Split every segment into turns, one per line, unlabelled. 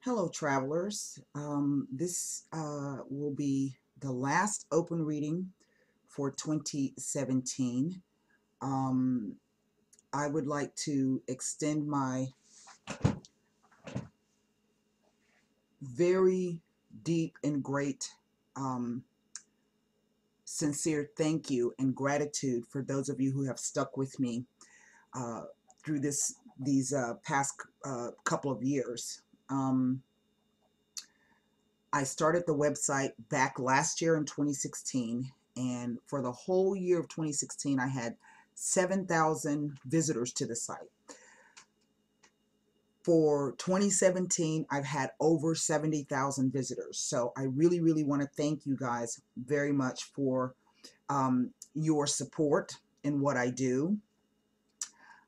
Hello, travelers. This will be the last open reading for 2017. Um, I would like to extend my very deep and great, um, sincere thank you and gratitude for those of you who have stuck with me uh, through these past couple of years. I started the website back last year in 2016, and for the whole year of 2016, I had 7,000 visitors to the site. For 2017, I've had over 70,000 visitors. So I really, really want to thank you guys very much for your support in what I do.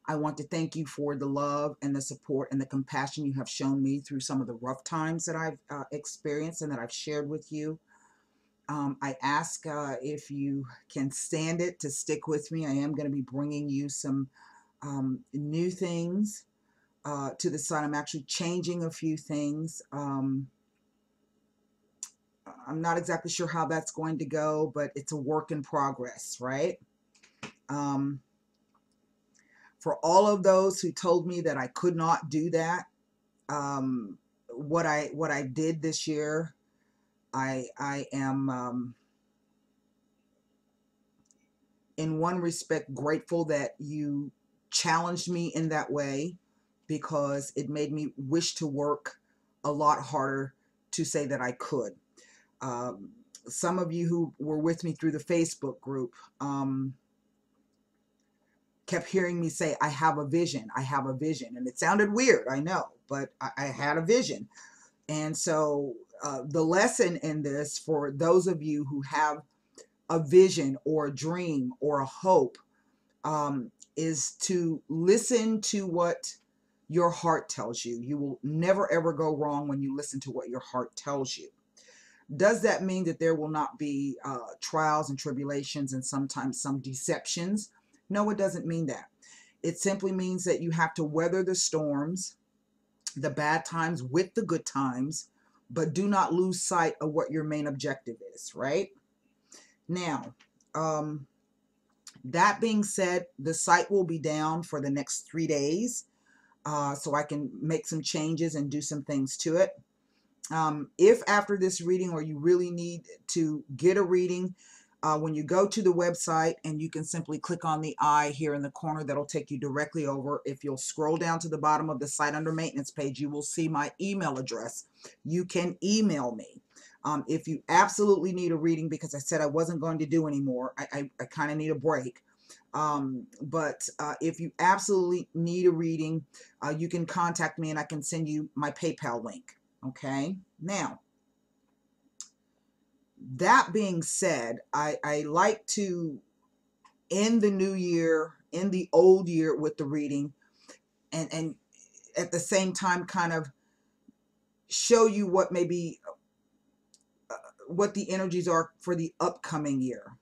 I want to thank you for the love and the support and the compassion you have shown me through some of the rough times that I've experienced and that I've shared with you. I ask if you can stand it to stick with me. I am going to be bringing you some new things to the site. I'm actually changing a few things. I'm not exactly sure how that's going to go, but it's a work in progress, right? For all of those who told me that I could not do that, what I did this year, I am in one respect grateful that you challenged me in that way, because it made me wish to work a lot harder to say that I could. Um, some of you who were with me through the Facebook group kept hearing me say, I have a vision, I have a vision. And it sounded weird, I know, but I had a vision. And so the lesson in this, for those of you who have a vision or a dream or a hope, is to listen to what your heart tells you. You will never ever go wrong when you listen to what your heart tells you. Does that mean that there will not be trials and tribulations and sometimes some deceptions? No, it doesn't mean that. It simply means that you have to weather the storms, the bad times with the good times, but do not lose sight of what your main objective is, right? Now, that being said, the site will be down for the next 3 days, so I can make some changes and do some things to it. If after this reading, or you really need to get a reading, when you go to the website, and you can simply click on the eye here in the corner, that'll take you directly over. If you'll scroll down to the bottom of the site under maintenance page, you will see my email address. You can email me. If you absolutely need a reading, because I said I wasn't going to do anymore, I kind of need a break. But if you absolutely need a reading, you can contact me and I can send you my PayPal link. Okay. Now, that being said, I like to end the new year, end the old year with the reading, and at the same time kind of show you what maybe what the energies are for the upcoming year.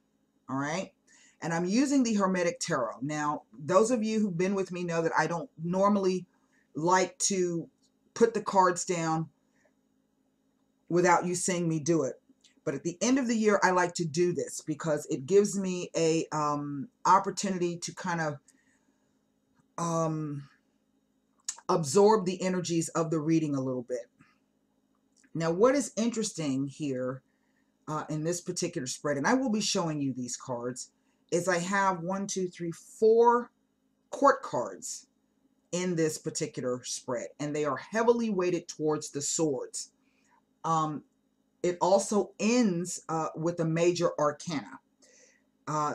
All right. And I'm using the Hermetic Tarot. Now, those of you who've been with me know that I don't normally like to put the cards down without you seeing me do it. But at the end of the year, I like to do this because it gives me a opportunity to kind of absorb the energies of the reading a little bit. Now, what is interesting here in this particular spread, and I will be showing you these cards, is I have 1, 2, 3, 4 court cards in this particular spread, and they are heavily weighted towards the swords. It also ends with a major arcana.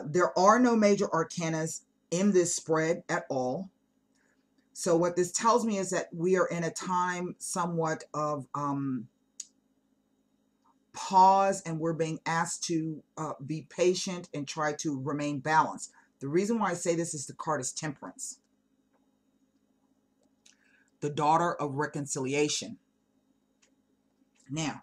There are no major arcanas in this spread at all. So what this tells me is that we are in a time somewhat of pause, and we're being asked to be patient and try to remain balanced. The reason why I say this is the card is Temperance, the daughter of reconciliation. Now,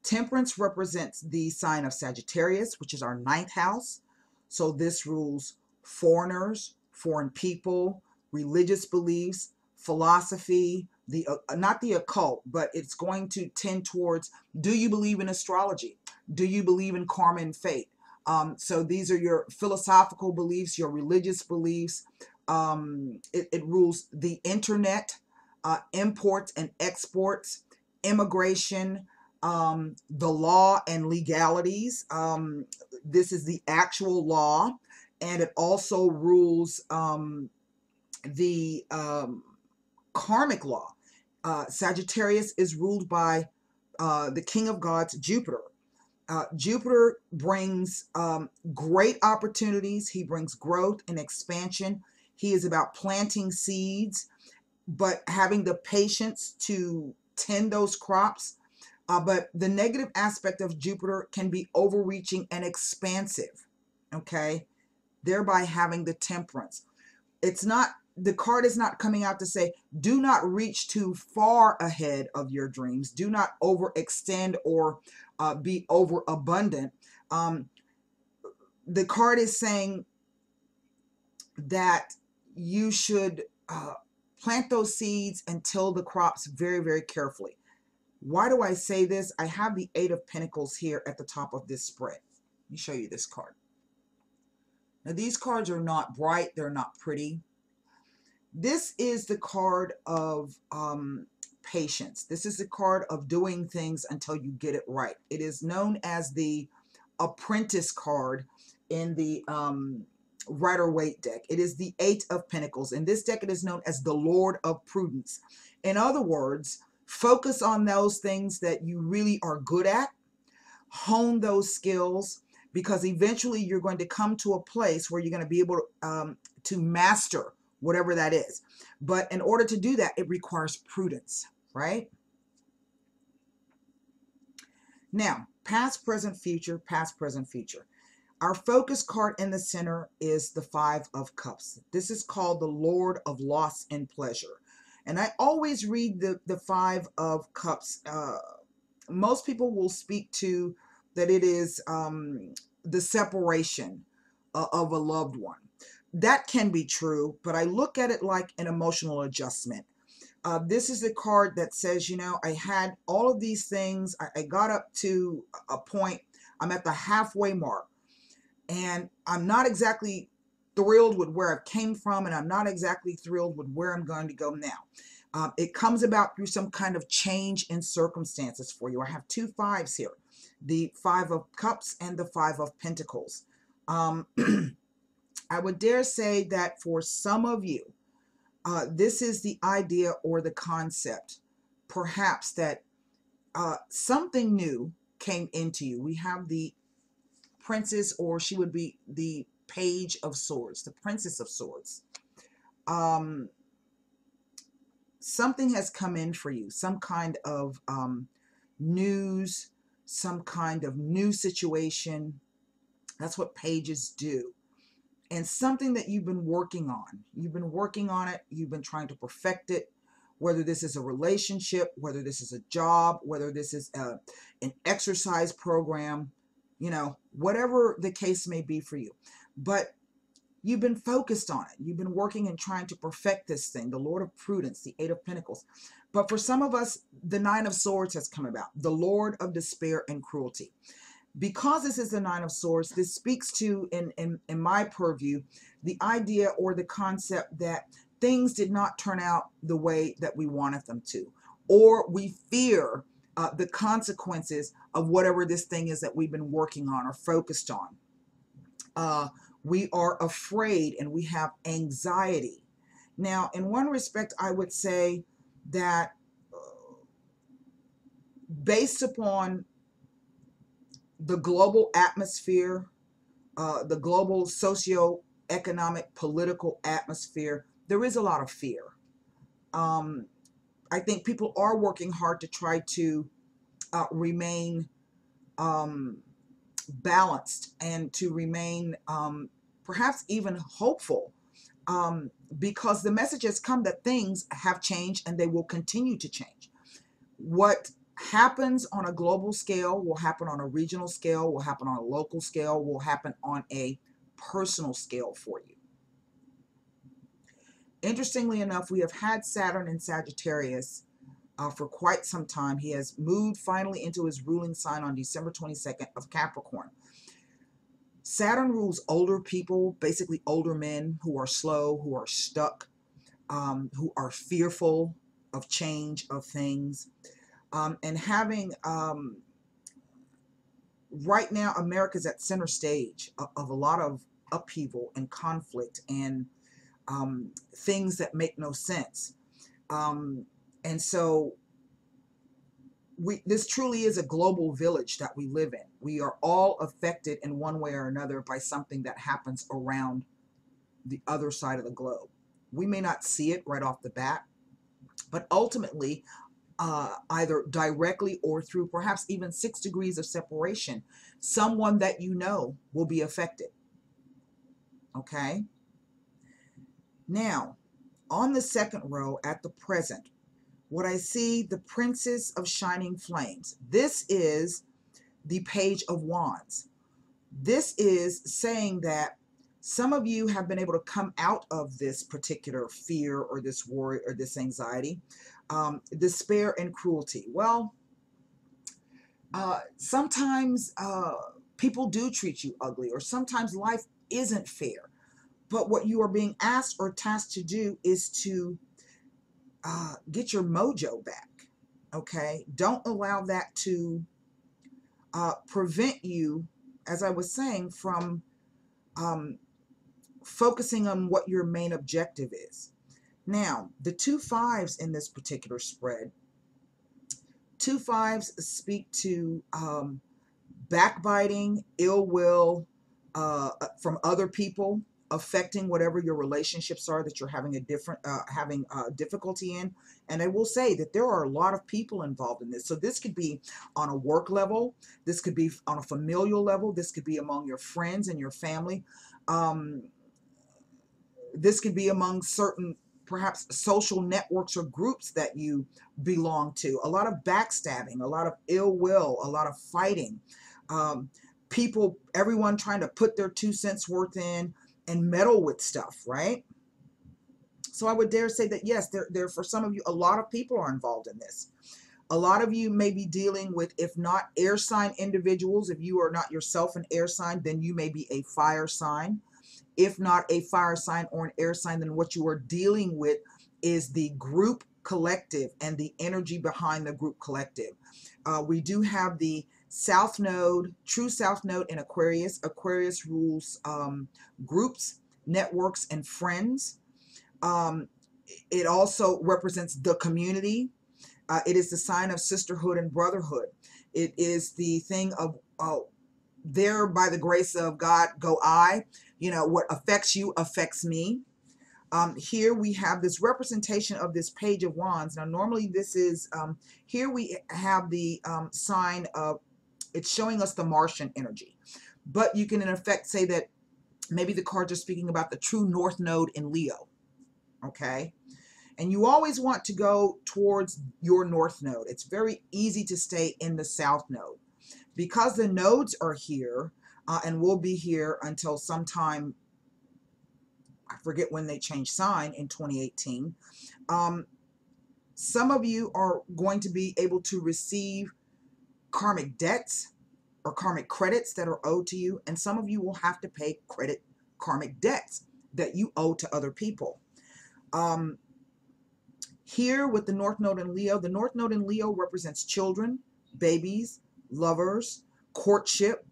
Temperance represents the sign of Sagittarius, which is our 9th house. So this rules foreigners, foreign people, religious beliefs, philosophy, the not the occult, but it's going to tend towards, do you believe in astrology? Do you believe in karma and fate? So these are your philosophical beliefs, your religious beliefs. It rules the internet, imports and exports, immigration, the law and legalities. This is the actual law, and it also rules the karmic law. Sagittarius is ruled by the king of gods, Jupiter. Jupiter brings great opportunities. He brings growth and expansion. He is about planting seeds, but having the patience to tend those crops. But the negative aspect of Jupiter can be overreaching and expansive, okay? Thereby having the temperance. It's not, the card is not coming out to say, do not reach too far ahead of your dreams. Do not overextend or be overabundant. The card is saying that you should plant those seeds and till the crops very, very carefully. Why do I say this? I have the Eight of Pentacles here at the top of this spread. Let me show you this card. Now, these cards are not bright. They're not pretty. This is the card of patience. This is the card of doing things until you get it right. It is known as the Apprentice card in the Rider-Waite deck. It is the Eight of Pentacles. In this deck, it is known as the Lord of Prudence. In other words, focus on those things that you really are good at. Hone those skills, because eventually you're going to come to a place where you're going to be able to master whatever that is. But in order to do that, it requires prudence, right? Now, past, present, future, past, present, future. Our focus card in the center is the Five of Cups. This is called the Lord of Loss and Pleasure. And I always read the Five of Cups. Most people will speak to that it is the separation of a loved one. That can be true, but I look at it like an emotional adjustment. This is the card that says, you know, I had all of these things. I got up to a point. I'm at the halfway mark, and I'm not exactly thrilled with where I came from, and I'm not exactly thrilled with where I'm going to go now. It comes about through some kind of change in circumstances for you. I have two fives here, the Five of Cups and the Five of Pentacles. I would dare say that for some of you, this is the idea or the concept, perhaps, that something new came into you. We have the Princess, or she would be the Page of Swords, the Princess of Swords. Something has come in for you, some kind of news, some kind of new situation. That's what pages do. And something that you've been working on. You've been working on it. You've been trying to perfect it, whether this is a relationship, whether this is a job, whether this is an exercise program, you know, whatever the case may be for you. But you've been focused on it. You've been working and trying to perfect this thing, the Lord of Prudence, the Eight of Pentacles. But for some of us, the Nine of Swords has come about, the Lord of Despair and Cruelty. Because this is the Nine of Swords, this speaks to, in my purview, the idea or the concept that things did not turn out the way that we wanted them to, or we fear the consequences of whatever this thing is that we've been working on or focused on. We are afraid and we have anxiety. Now, in one respect, I would say that based upon the global atmosphere, the global socio-economic, political atmosphere, there is a lot of fear. I think people are working hard to try to remain balanced and to remain perhaps even hopeful, because the message has come that things have changed and they will continue to change. What happens on a global scale will happen on a regional scale, will happen on a local scale, will happen on a personal scale for you. Interestingly enough, we have had Saturn in Sagittarius for quite some time. He has moved finally into his ruling sign on December 22nd of Capricorn. Saturn rules older people, basically older men who are slow, who are stuck, who are fearful of change of things. And having, right now, America's at center stage of a lot of upheaval and conflict and things that make no sense. And so this truly is a global village that we live in. We are all affected in one way or another by something that happens around the other side of the globe. We may not see it right off the bat, but ultimately, either directly or through perhaps even 6 degrees of separation, someone that you know will be affected. Okay? Now, on the second row at the present, what I see, the Princess of Shining Flames. This is the Page of Wands. This is saying that some of you have been able to come out of this particular fear or this worry or this anxiety, despair and cruelty. Well, sometimes people do treat you ugly, or sometimes life isn't fair. But what you are being asked or tasked to do is to get your mojo back. Okay? Don't allow that to prevent you, as I was saying, from focusing on what your main objective is. Now, the 2 5s in this particular spread, 2 5s speak to backbiting, ill will from other people, affecting whatever your relationships are that you're having difficulty in. And I will say that there are a lot of people involved in this. So this could be on a work level, this could be on a familial level, this could be among your friends and your family. This could be among certain perhaps social networks or groups that you belong to. A lot of backstabbing, a lot of ill will, a lot of fighting. People, everyone trying to put their 2 cents worth in and meddle with stuff, right? So I would dare say that yes, there for some of you, a lot of people are involved in this. A lot of you may be dealing with, if not air sign individuals, if you are not yourself an air sign, then you may be a fire sign. If not a fire sign or an air sign, then what you are dealing with is the group collective and the energy behind the group collective. We do have the South Node, true South Node in Aquarius. Aquarius rules groups, networks, and friends. It also represents the community. It is the sign of sisterhood and brotherhood. It is the thing of there by the grace of God go I. You know, what affects you affects me. Here we have this representation of this Page of Wands. Now, normally this is, here we have the sign of, it's showing us the Martian energy. But you can in effect say that maybe the cards are speaking about the true North Node in Leo. Okay? And you always want to go towards your North Node. It's very easy to stay in the South Node. Because the nodes are here and will be here until sometime, I forget when they changed sign in 2018, some of you are going to be able to receive karmic debts or karmic credits that are owed to you, and some of you will have to pay karmic debts that you owe to other people. Here with the North Node in Leo, the North Node in Leo represents children, babies, lovers, courtship,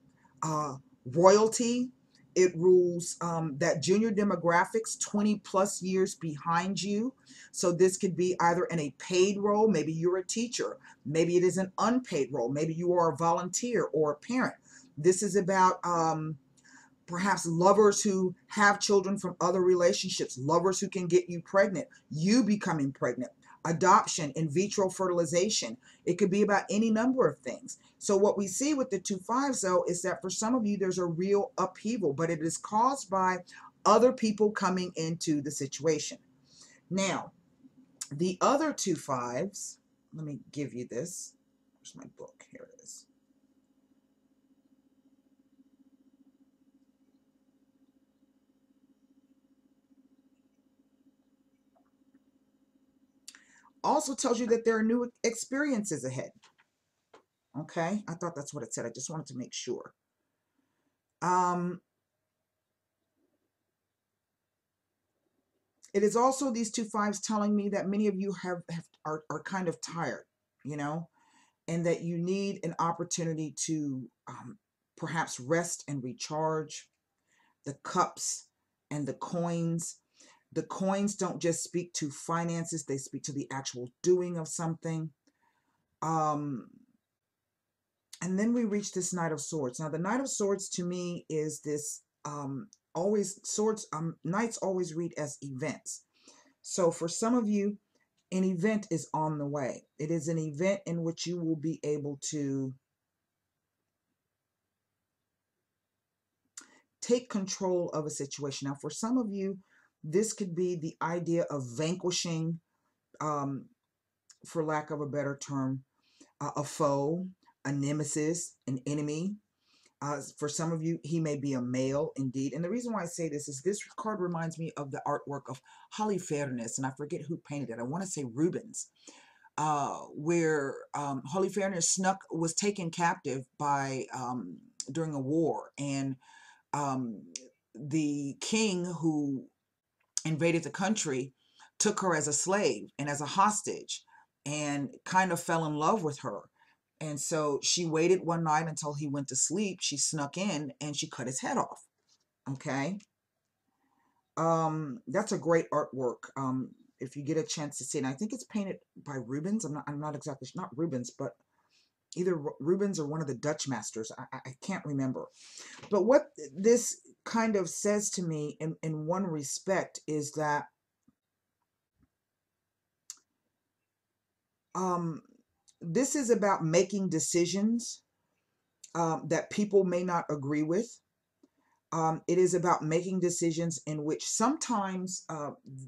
royalty. It rules that junior demographics 20 plus years behind you. So this could be either in a paid role, maybe you're a teacher, maybe it is an unpaid role, maybe you are a volunteer or a parent. This is about perhaps lovers who have children from other relationships, lovers who can get you pregnant, you becoming pregnant, adoption, in vitro fertilization. It could be about any number of things. So what we see with the 2 5s though is that for some of you there's a real upheaval, but it is caused by other people coming into the situation. Now, the other 2 5s, let me give you this. Where's my book? Here it is. Also tells you that there are new experiences ahead. Okay, I thought that's what it said. I just wanted to make sure. It is also these two fives telling me that many of you are kind of tired, you know, and that you need an opportunity to perhaps rest and recharge. The cups and the coins. The coins don't just speak to finances, they speak to the actual doing of something. Um, and then we reach this Knight of Swords. Now, the Knight of Swords to me is this always swords, knights always read as events. So for some of you, an event is on the way. It is an event in which you will be able to take control of a situation. Now, for some of you, this could be the idea of vanquishing, for lack of a better term, a foe, a nemesis, an enemy. For some of you, he may be a male indeed. And the reason why I say this is this card reminds me of the artwork of Holofernes, and I forget who painted it. I want to say Rubens, where Holofernes was taken captive by during a war, and the king who invaded the country took her as a slave and as a hostage and kind of fell in love with her. And so she waited one night until he went to sleep. She snuck in and she cut his head off. Okay. That's a great artwork. If you get a chance to see it, and I think it's painted by Rubens. I'm not exactly, not Rubens, but either Rubens or one of the Dutch masters. I can't remember. But what this kind of says to me in one respect is that this is about making decisions that people may not agree with. It is about making decisions in which sometimes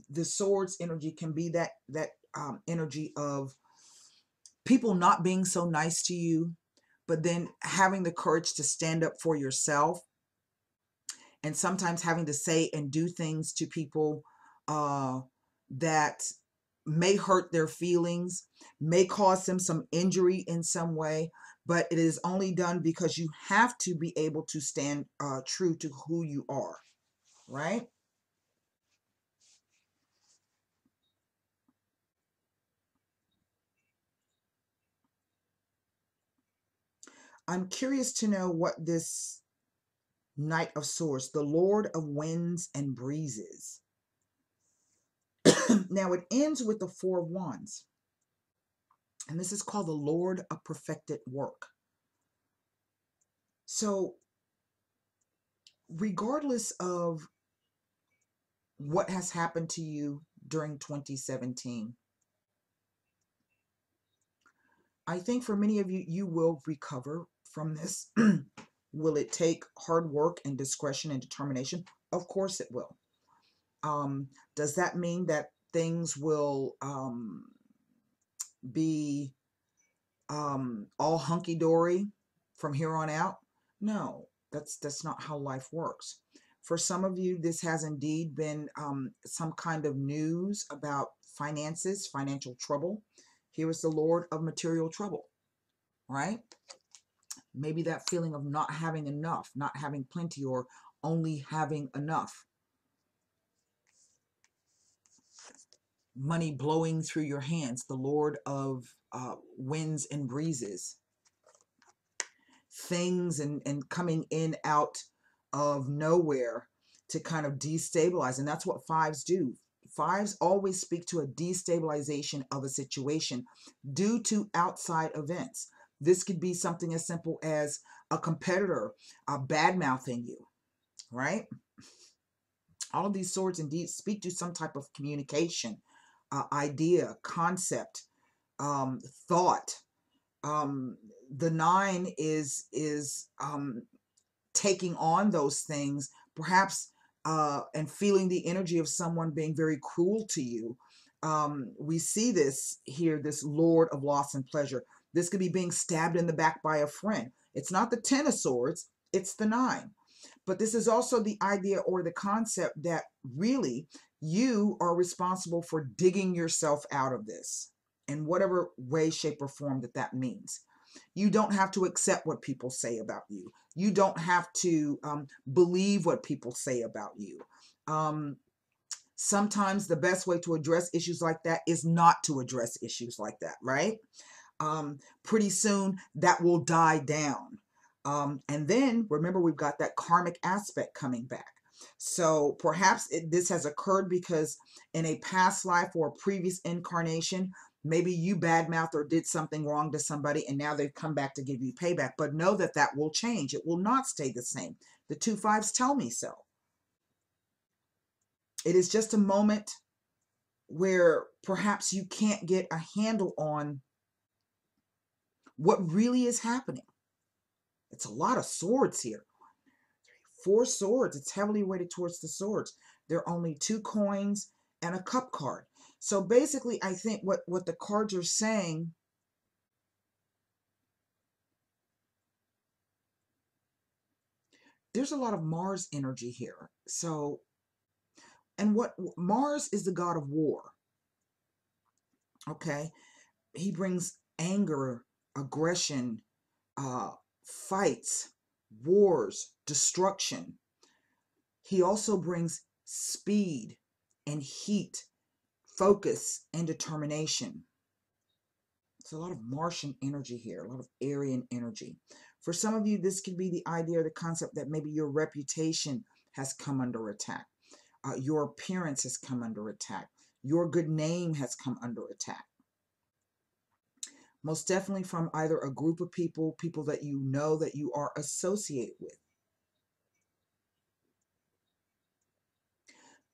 the swords energy can be that energy of people not being so nice to you, but then having the courage to stand up for yourself, and sometimes having to say and do things to people that may hurt their feelings, may cause them some injury in some way, but it is only done because you have to be able to stand true to who you are, right? I'm curious to know what this Knight of Swords, the Lord of Winds and Breezes. Now it ends with the Four of Wands, and this is called the Lord of Perfected Work. So regardless of what has happened to you during 2017, I think for many of you, you will recover from this. Will it take hard work and discretion and determination? Of course it will. Does that mean that things will be all hunky-dory from here on out? No, that's not how life works. For some of you, this has indeed been some kind of news about finances, financial trouble. Here is the Lord of Material Trouble, right? Maybe that feeling of not having enough, not having plenty, or only having enough. Money blowing through your hands, the Lord of winds and breezes. Things and coming in out of nowhere to kind of destabilize. And that's what fives do. Fives always speak to a destabilization of a situation due to outside events. This could be something as simple as a competitor bad-mouthing you, right? All of these swords indeed speak to some type of communication, idea, concept, thought. The nine is taking on those things, perhaps, and feeling the energy of someone being very cruel to you. We see this here, this Lord of Loss and Pleasure. This could be being stabbed in the back by a friend. It's not the Ten of Swords, it's the nine. But this is also the idea or the concept that really you are responsible for digging yourself out of this. in whatever way, shape, or form that means. You don't have to accept what people say about you. You don't have to believe what people say about you. Sometimes the best way to address issues like that is not to address issues like that, right? Pretty soon that will die down. And then remember, we've got that karmic aspect coming back. So perhaps this has occurred because in a past life or a previous incarnation, maybe you badmouthed or did something wrong to somebody, and now they've come back to give you payback. But know that that will change. It will not stay the same. The 2 5s tell me so. It is just a moment where perhaps you can't get a handle on what really is happening. It's a lot of swords here. 4 swords. It's heavily weighted towards the swords. There are only 2 coins and a cup card. So basically, I think what the cards are saying, there's a lot of Mars energy here. So, and what Mars is the god of war. Okay. He brings anger, aggression, fights, wars, destruction. He also brings speed and heat, focus and determination. It's a lot of Martian energy here, a lot of Aryan energy. For some of you, this could be the idea or the concept that maybe your reputation has come under attack. Your appearance has come under attack. Your good name has come under attack. Most definitely from either a group of people, people that you know that you are associated with.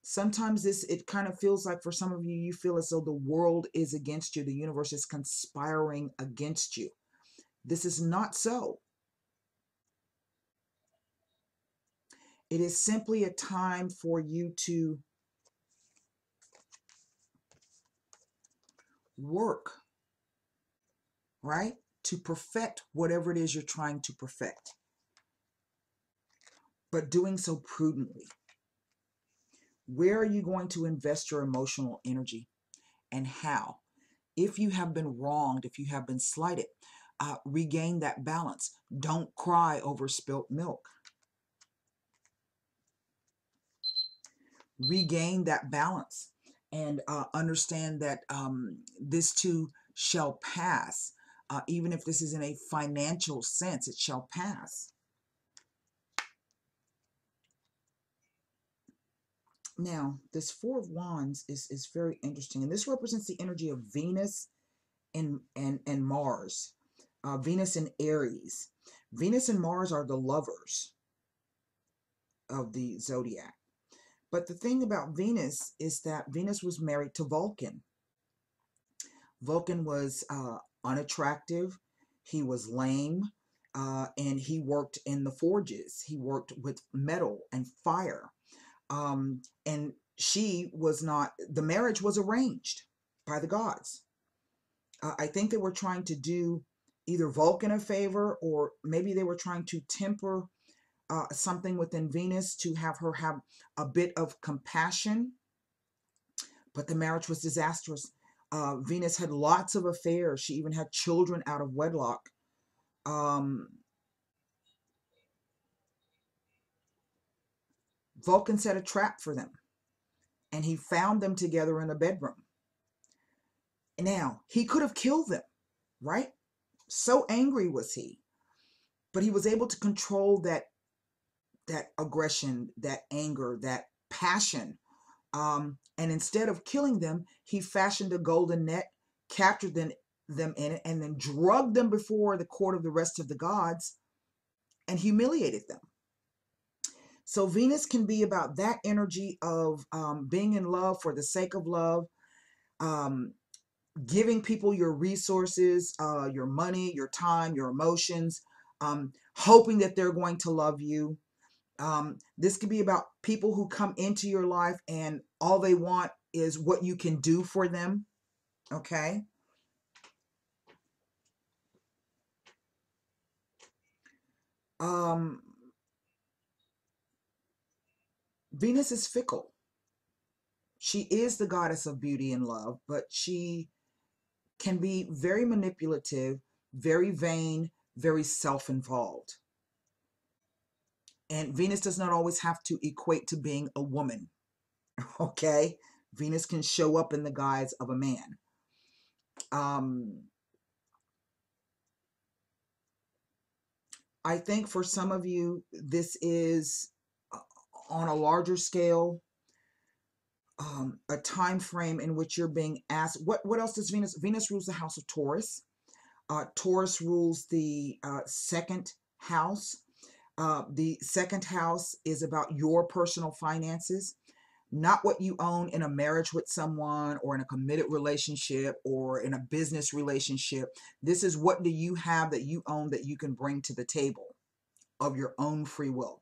Sometimes it kind of feels like for some of you, you feel as though the world is against you. The universe is conspiring against you. This is not so. It is simply a time for you to work, right? To perfect whatever it is you're trying to perfect, but doing so prudently. Where are you going to invest your emotional energy and how? If you have been wronged, if you have been slighted, regain that balance. Don't cry over spilt milk. Regain that balance and understand that this too shall pass. Even if this is in a financial sense, it shall pass. Now, this 4 of Wands is very interesting, and this represents the energy of Venus and Mars. Venus and Aries. Venus and Mars are the lovers of the zodiac. But the thing about Venus is that Venus was married to Vulcan. Vulcan was unattractive. He was lame. And he worked in the forges. He worked with metal and fire. And she was not, the marriage was arranged by the gods. I think they were trying to do either Vulcan a favor, or maybe they were trying to temper something within Venus to have her have a bit of compassion. But the marriage was disastrous. Venus had lots of affairs. She even had children out of wedlock. Vulcan set a trap for them, and he found them together in a bedroom. Now, he could have killed them, right? So angry was he. But he was able to control that aggression, that anger, that passion. And instead of killing them, he fashioned a golden net, captured them in it, and then drugged them before the court of the rest of the gods and humiliated them. So Venus can be about that energy of being in love for the sake of love, giving people your resources, your money, your time, your emotions, hoping that they're going to love you. This could be about people who come into your life and all they want is what you can do for them. Okay. Venus is fickle. She is the goddess of beauty and love, but she can be very manipulative, very vain, very self-involved. And Venus does not always have to equate to being a woman, okay? Venus can show up in the guise of a man. I think for some of you, this is on a larger scale, a time frame in which you're being asked. What else does Venus rules the house of Taurus. Taurus rules the second house. The second house is about your personal finances, not what you own in a marriage with someone or in a committed relationship or in a business relationship. This is, what do you have that you own that you can bring to the table of your own free will.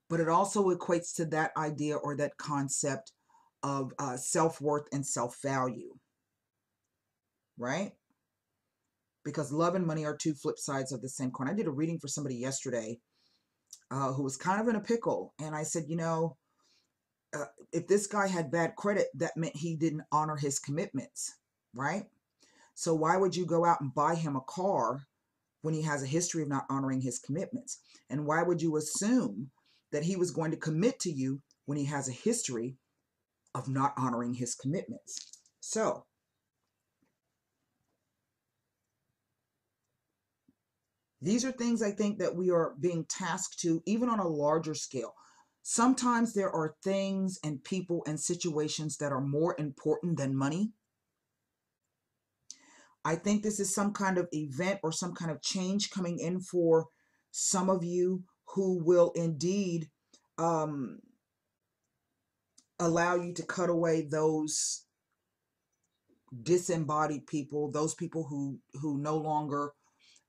But it also equates to that idea or that concept of self-worth and self-value, right? Because love and money are two flip sides of the same coin. I did a reading for somebody yesterday who was kind of in a pickle. And I said, you know, if this guy had bad credit, that meant he didn't honor his commitments, right? So why would you go out and buy him a car when he has a history of not honoring his commitments? And why would you assume that he was going to commit to you when he has a history of not honoring his commitments? So these are things I think that we are being tasked to, even on a larger scale. Sometimes there are things and people and situations that are more important than money. I think this is some kind of event or some kind of change coming in for some of you who will indeed allow you to cut away those disembodied people, those people who no longer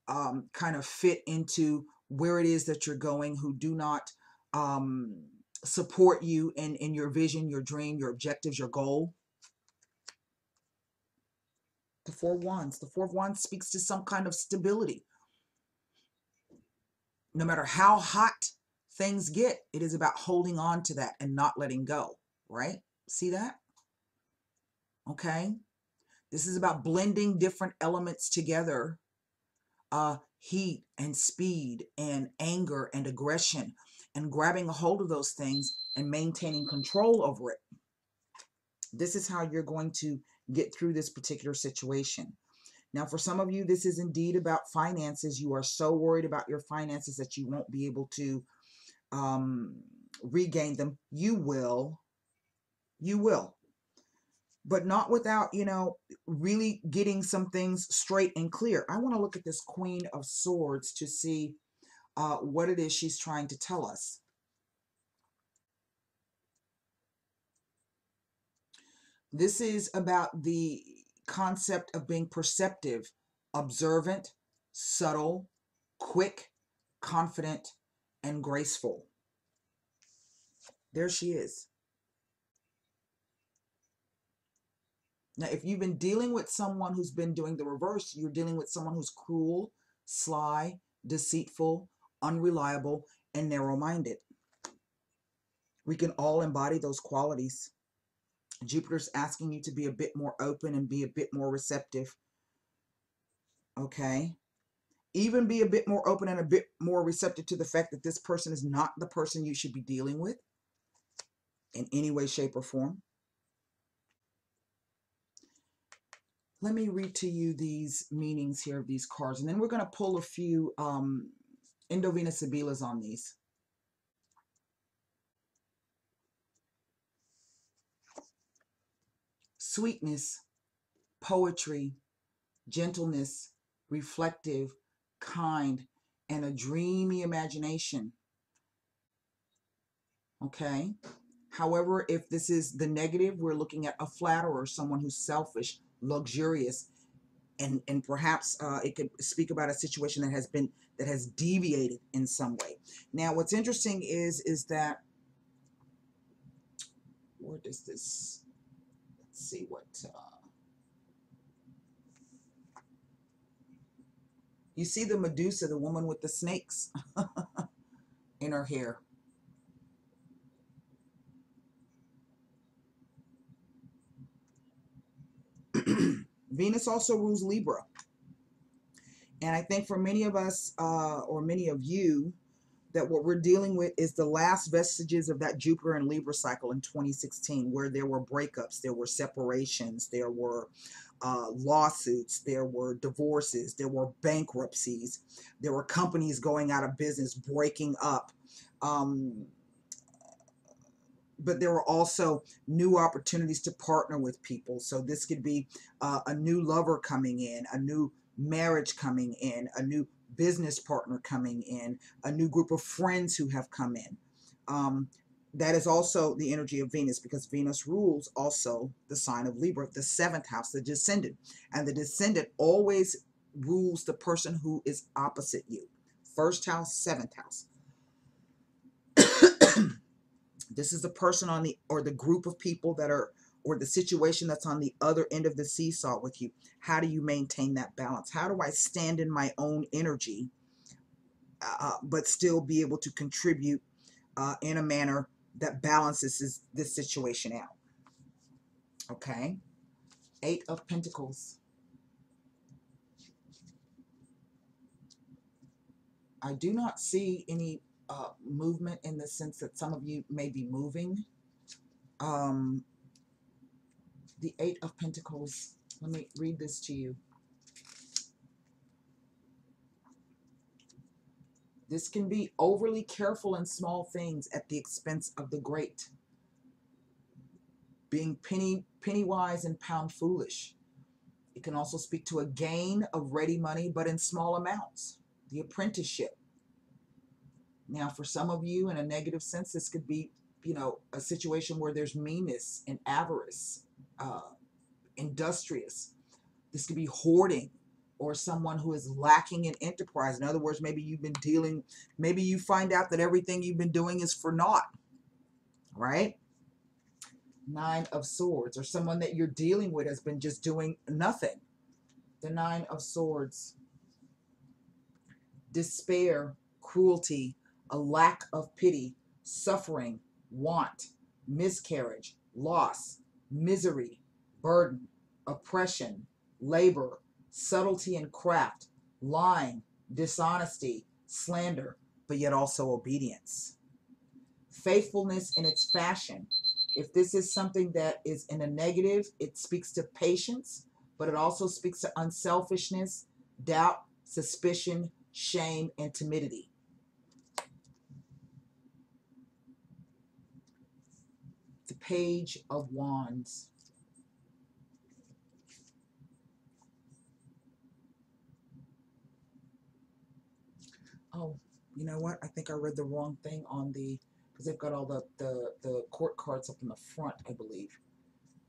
kind of fit into where it is that you're going, who do not support you in your vision, your dream, your objectives, your goal. The Four of Wands. The Four of Wands speaks to some kind of stability. No matter how hot things get, it is about holding on to that and not letting go, right? See that? Okay. This is about blending different elements together. Heat and speed and anger and aggression, and grabbing a hold of those things and maintaining control over it. This is how you're going to get through this particular situation. Now, for some of you, this is indeed about finances. You are so worried about your finances that you won't be able to regain them. You will, but not without, you know, really getting some things straight and clear. I want to look at this Queen of Swords to see what it is she's trying to tell us. This is about the concept of being perceptive, observant, subtle, quick, confident, and graceful. There she is. Now, if you've been dealing with someone who's been doing the reverse, you're dealing with someone who's cruel, sly, deceitful, unreliable, and narrow-minded. We can all embody those qualities. Jupiter's asking you to be a bit more open and be a bit more receptive. Okay? Even be a bit more open and a bit more receptive to the fact that this person is not the person you should be dealing with in any way, shape, or form. Let me read to you these meanings here of these cards, and then we're going to pull a few Indo-Venus Sibilas on these. Sweetness, poetry, gentleness, reflective, kind, and a dreamy imagination. Okay? However, if this is the negative, we're looking at a flatterer, someone who's selfish, luxurious, and perhaps it could speak about a situation that has deviated in some way. Now, what's interesting is that, where does this, let's see what, you see the Medusa, the woman with the snakes in her hair. Venus also rules Libra. And I think for many of us, or many of you, that what we're dealing with is the last vestiges of that Jupiter and Libra cycle in 2016, where there were breakups, there were separations, there were lawsuits, there were divorces, there were bankruptcies, there were companies going out of business, breaking up. But there were also new opportunities to partner with people. So this could be a new lover coming in, a new marriage coming in, a new business partner coming in, a new group of friends who have come in. That is also the energy of Venus, because Venus rules also the sign of Libra, the 7th house, the descendant. And the descendant always rules the person who is opposite you. 1st house, 7th house. This is the person on the, or the group of people that are, or the situation that's on the other end of the seesaw with you. How do you maintain that balance? How do I stand in my own energy, but still be able to contribute in a manner that balances this situation out? Okay. 8 of Pentacles. I do not see any movement in the sense that some of you may be moving. The 8 of Pentacles. Let me read this to you. This can be overly careful in small things at the expense of the great. Being penny wise and pound foolish. It can also speak to a gain of ready money, but in small amounts. The apprenticeship. Now, for some of you, in a negative sense, this could be, you know, a situation where there's meanness and avarice, industrious. This could be hoarding, or someone who is lacking in enterprise. In other words, maybe you've been dealing, maybe you find out that everything you've been doing is for naught, right? 9 of Swords, or someone that you're dealing with has been just doing nothing. The 9 of Swords. Despair, cruelty, a lack of pity, suffering, want, miscarriage, loss, misery, burden, oppression, labor, subtlety and craft, lying, dishonesty, slander, but yet also obedience. Faithfulness in its fashion. If this is something that is in a negative, it speaks to patience, but it also speaks to unselfishness, doubt, suspicion, shame, and timidity. The Page of Wands. Oh, you know what? I think I read the wrong thing on the, because they've got all the court cards up in the front, I believe.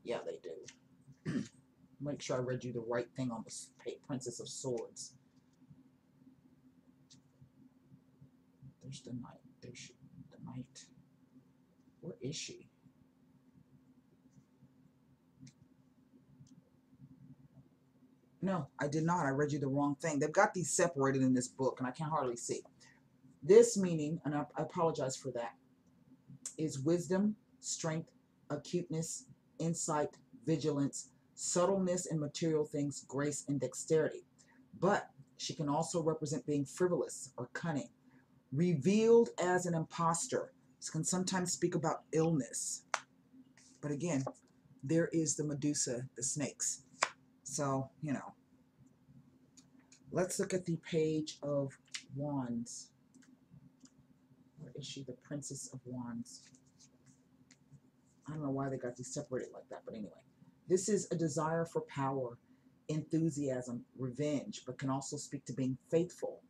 Yeah, they do. Make sure I read you the right thing on the Princess of Swords. There's the Knight. There's the Knight. Where is she? No, I did not. I read you the wrong thing. They've got these separated in this book, and I can hardly see. This meaning, and I apologize for that, is wisdom, strength, acuteness, insight, vigilance, subtleness in material things, grace, and dexterity. But she can also represent being frivolous or cunning. Revealed as an imposter. This can sometimes speak about illness. But again, there is the Medusa, the snakes. So, you know. Let's look at the Page of Wands. Where is she? The Princess of Wands. I don't know why they got these separated like that, but anyway. This is a desire for power, enthusiasm, revenge, but can also speak to being faithful.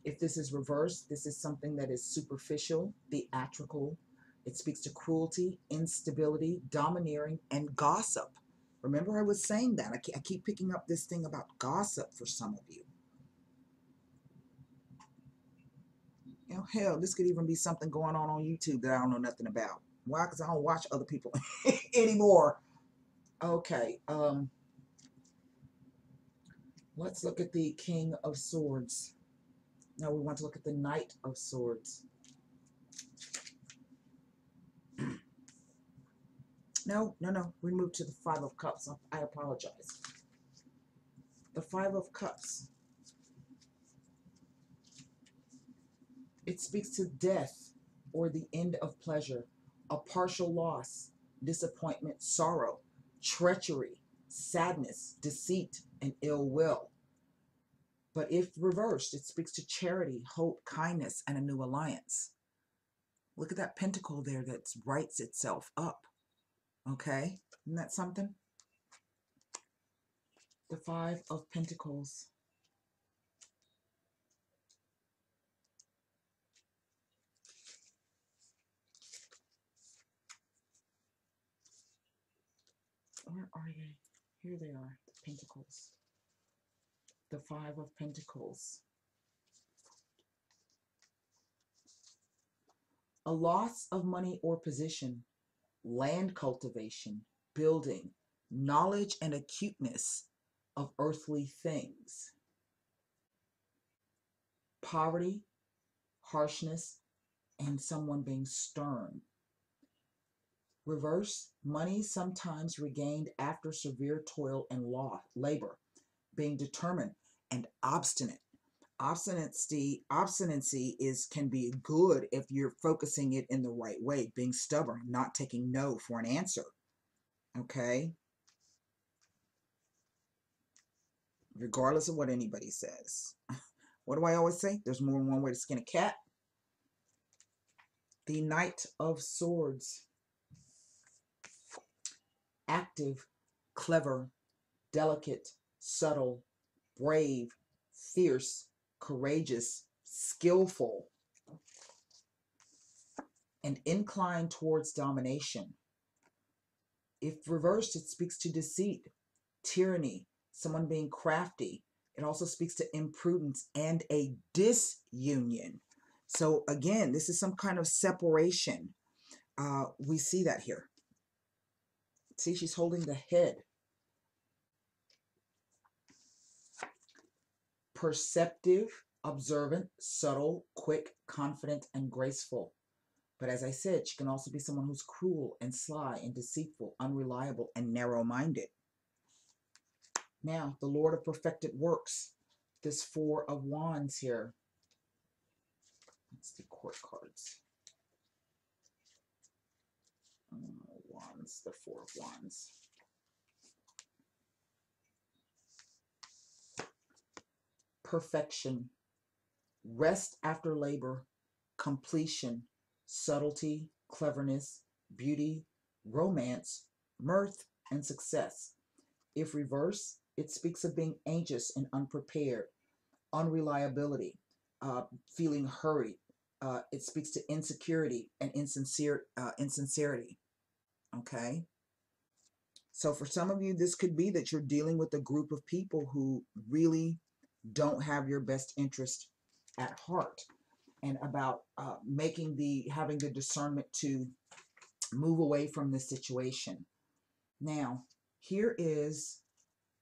If this is reversed, this is something that is superficial, theatrical. It speaks to cruelty, instability, domineering, and gossip. Remember I was saying that. I keep picking up this thing about gossip for some of you. You know, hell, this could even be something going on YouTube that I don't know nothing about. Why? Because I don't watch other people anymore. Okay. Let's look at the King of Swords. Now we want to look at the Knight of Swords. No, no, no. We moved to the Five of Cups. I apologize. The Five of Cups. It speaks to death or the end of pleasure, a partial loss, disappointment, sorrow, treachery, sadness, deceit, and ill will. But if reversed, it speaks to charity, hope, kindness, and a new alliance. Look at that pentacle there that writes itself up. Okay? Isn't that something? The Five of Pentacles. Where are they? Here they are, the Pentacles. The Five of Pentacles. A loss of money or position, land cultivation, building, knowledge and acuteness of earthly things. Poverty, harshness, and someone being stern. Reverse, money sometimes regained after severe toil and labor, being determined and obstinate. Obstinacy can be good if you're focusing it in the right way, being stubborn, not taking no for an answer. Okay? Regardless of what anybody says. What do I always say? There's more than one way to skin a cat. The Knight of Swords. Active, clever, delicate, subtle, brave, fierce, courageous, skillful, and inclined towards domination. If reversed, it speaks to deceit, tyranny, someone being crafty. It also speaks to imprudence and a disunion. So again, this is some kind of separation. We see that here. See, she's holding the head. Perceptive, observant, subtle, quick, confident, and graceful. But as I said, she can also be someone who's cruel and sly and deceitful, unreliable, and narrow-minded. Now, the Lord of Perfected Works. This Four of Wands here. Let's see, court cards. Wands, the Four of Wands. Perfection, rest after labor, completion, subtlety, cleverness, beauty, romance, mirth, and success. If reversed, it speaks of being anxious and unprepared, unreliability, feeling hurried. It speaks to insecurity and insincerity. Okay? So for some of you, this could be that you're dealing with a group of people who really don't have your best interest at heart, and about having the discernment to move away from this situation. Now, here is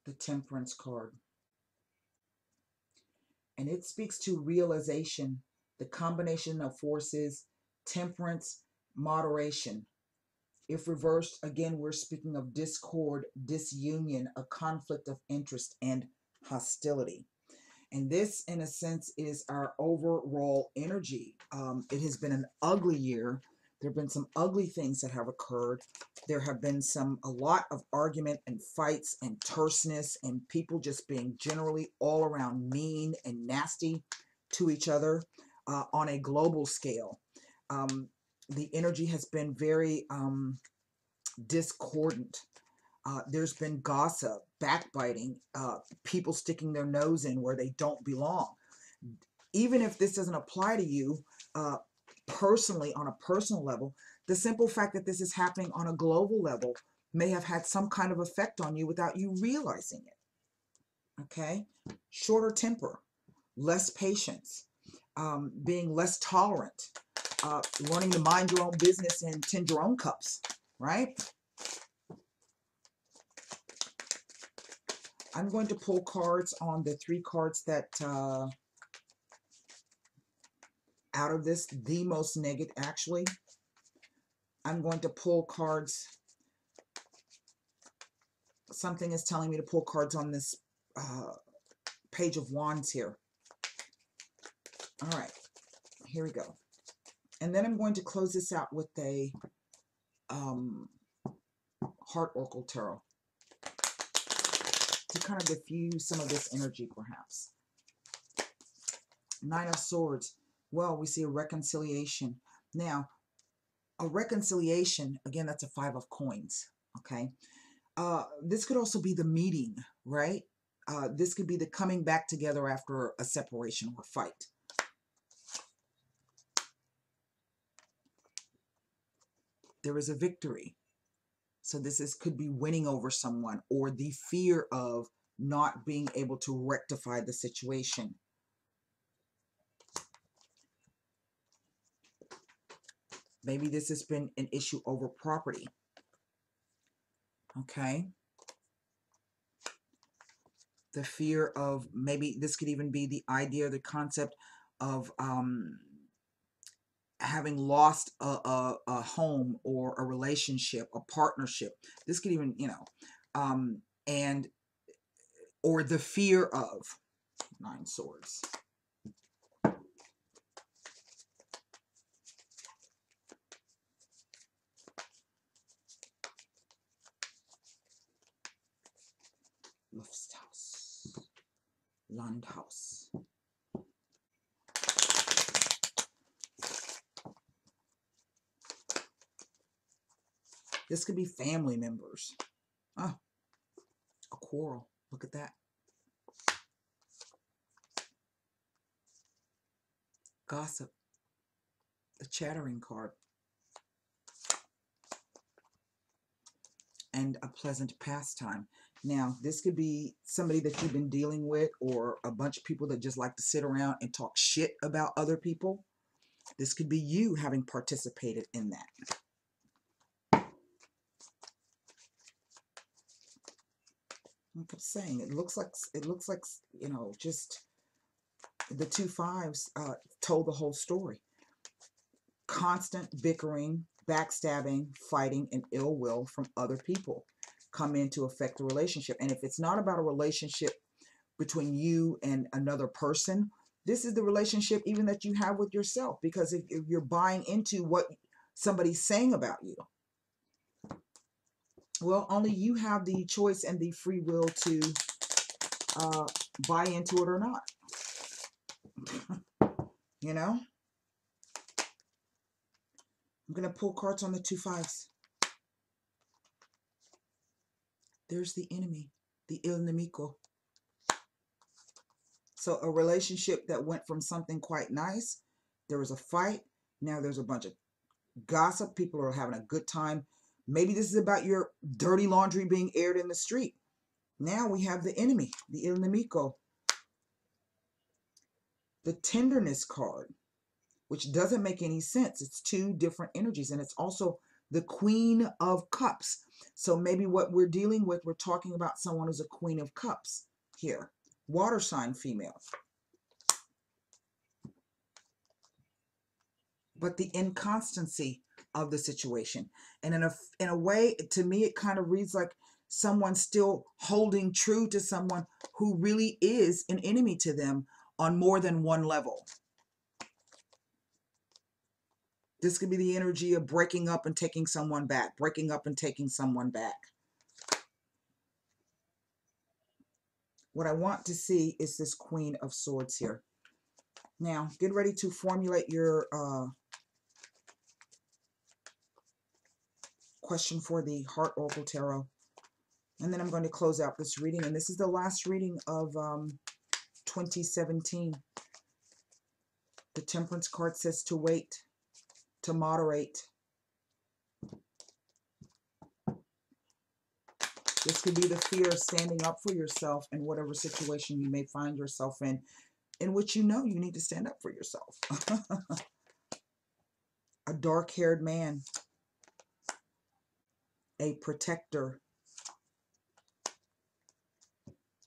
the Temperance card. And it speaks to realization, the combination of forces, temperance, moderation. If reversed, again, we're speaking of discord, disunion, a conflict of interest, and hostility. And this, in a sense, is our overall energy. It has been an ugly year. There have been some ugly things that have occurred. There have been a lot of argument and fights and terseness and people just being generally all around mean and nasty to each other on a global scale. The energy has been very discordant. There's been gossip, backbiting, people sticking their nose in where they don't belong. Even if this doesn't apply to you personally, on a personal level, the simple fact that this is happening on a global level may have had some kind of effect on you without you realizing it. Okay? Shorter temper, less patience, being less tolerant, learning to mind your own business and tend your own cups, right? I'm going to pull cards on the three cards that, out of this, the most negative, actually. I'm going to pull cards Something is telling me to pull cards on this Page of Wands here. All right, here we go. And then I'm going to close this out with a Heart Oracle Tarot to kind of diffuse some of this energy, perhaps. Nine of Swords. Well, we see a reconciliation. Now, a reconciliation, again, that's a Five of Coins, okay? This could also be the meeting, right? This could be the coming back together after a separation or fight. There is a victory. So this could be winning over someone, or the fear of not being able to rectify the situation. Maybe this has been an issue over property. Okay. The fear of, maybe this could even be the idea, the concept of having lost a home or a relationship, a partnership. This could even, you know, and or the fear of Nine Swords. Lufthaus, Landhaus. This could be family members. Oh, a quarrel. Look at that. Gossip. The chattering card. And a pleasant pastime. Now, this could be somebody that you've been dealing with, or a bunch of people that just like to sit around and talk shit about other people. This could be you having participated in that. Like I'm saying, it looks like, you know, just the two fives told the whole story. Constant bickering, backstabbing, fighting, and ill will from other people come in to affect the relationship. And if it's not about a relationship between you and another person, this is the relationship even that you have with yourself. Because if you're buying into what somebody's saying about you, well, only you have the choice and the free will to buy into it or not. You know? I'm going to pull cards on the two fives. There's the enemy, the il nemico. So a relationship that went from something quite nice, there was a fight, now there's a bunch of gossip, people are having a good time. Maybe this is about your dirty laundry being aired in the street. Now we have the enemy, the il nemico. The tenderness card, which doesn't make any sense. It's two different energies, and it's also the Queen of Cups. So maybe what we're dealing with, we're talking about someone who's a Queen of Cups here. Water sign female. But the inconstancy of the situation. And in a way, to me, it kind of reads like someone still holding true to someone who really is an enemy to them on more than one level. This could be the energy of breaking up and taking someone back. Breaking up and taking someone back. What I want to see is this Queen of Swords here. Now, get ready to formulate your question for the Heart Oracle Tarot. And then I'm going to close out this reading. And this is the last reading of 2017. The Temperance card says to wait, to moderate. This could be the fear of standing up for yourself in whatever situation you may find yourself in which you know you need to stand up for yourself. A dark-haired man. A protector.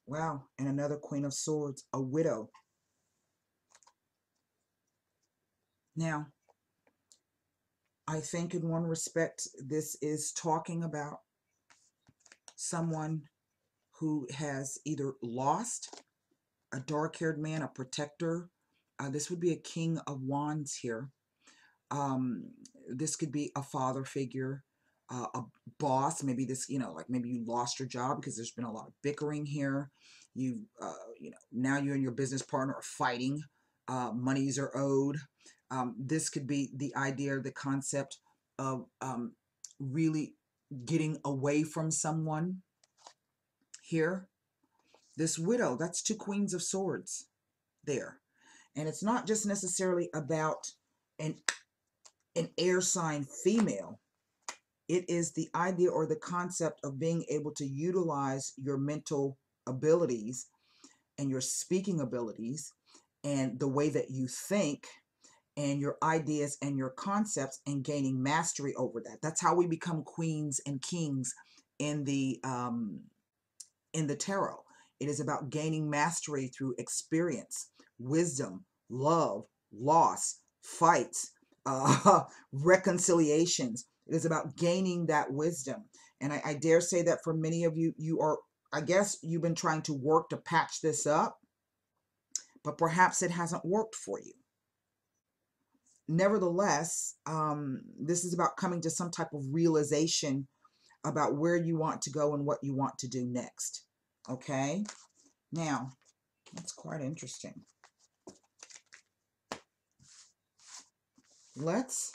Wow. And another Queen of Swords. A widow. Now, I think in one respect, this is talking about someone who has either lost a dark-haired man, a protector. This would be a King of Wands here. This could be a father figure, a boss. Maybe this, like maybe you lost your job because there's been a lot of bickering here. Now you and your business partner are fighting. Monies are owed. This could be the idea, the concept of really getting away from someone here. This widow, that's 2 Queens of Swords there. And it's not just necessarily about an air sign female. It is the idea or the concept of being able to utilize your mental abilities and your speaking abilities and the way that you think and your ideas and your concepts and gaining mastery over that. That's how we become queens and kings in the tarot. It is about gaining mastery through experience, wisdom, love, loss, fights, reconciliations. It is about gaining that wisdom. And I dare say that for many of you, I guess you've been trying to work to patch this up, but perhaps it hasn't worked for you. Nevertheless, this is about coming to some type of realization about where you want to go and what you want to do next. Okay? Now, that's quite interesting. Let's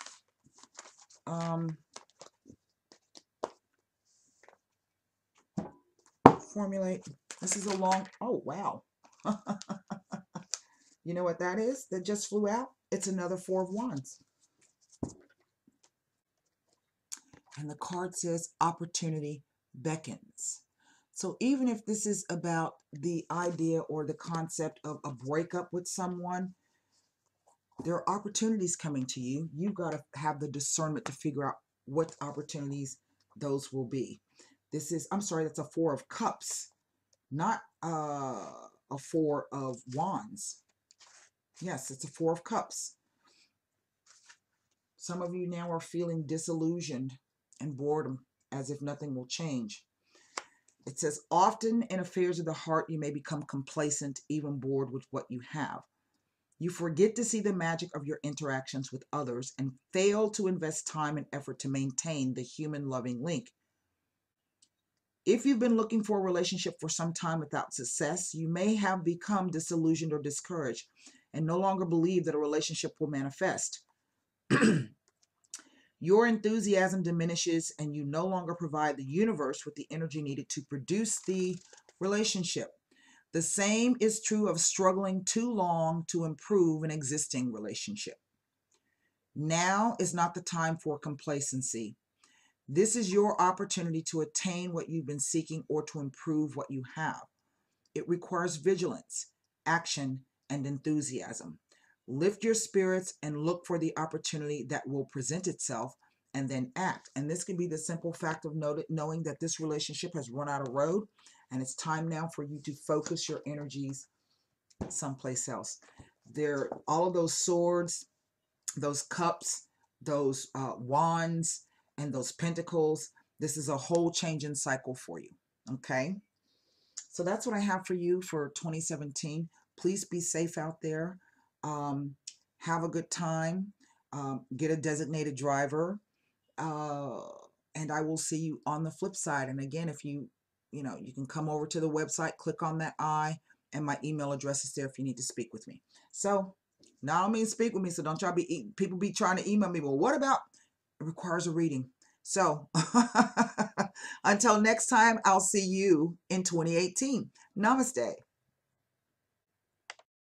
formulate. This is a long, oh wow. You know what that is that just flew out? It's another 4 of Wands. And the card says opportunity beckons. So even if this is about the idea or the concept of a breakup with someone, there are opportunities coming to you. You've got to have the discernment to figure out what opportunities those will be. This is, I'm sorry, that's a 4 of Cups, not a 4 of Wands. Yes, it's a 4 of Cups. Some of you now are feeling disillusioned and boredom, as if nothing will change. It says, often in affairs of the heart, you may become complacent, even bored with what you have. You forget to see the magic of your interactions with others and fail to invest time and effort to maintain the human loving link. If you've been looking for a relationship for some time without success, you may have become disillusioned or discouraged and no longer believe that a relationship will manifest. Your enthusiasm diminishes and you no longer provide the universe with the energy needed to produce the relationship. The same is true of struggling too long to improve an existing relationship. Now is not the time for complacency. This is your opportunity to attain what you've been seeking or to improve what you have. It requires vigilance, action, and enthusiasm. Lift your spirits and look for the opportunity that will present itself and then act. And this can be the simple fact of knowing that this relationship has run out of road and it's time now for you to focus your energies someplace else. There, all of those swords, those cups, those wands, and those pentacles, this is a whole changing cycle for you. Okay? So that's what I have for you for 2017. Please be safe out there. Have a good time. Get a designated driver. And I will see you on the flip side. And again, if you can come over to the website, click on that eye, and my email address is there if you need to speak with me. So, now I don't mean speak with me, so don't y'all people be trying to email me. Well, what about, it requires a reading. So, until next time, I'll see you in 2018. Namaste.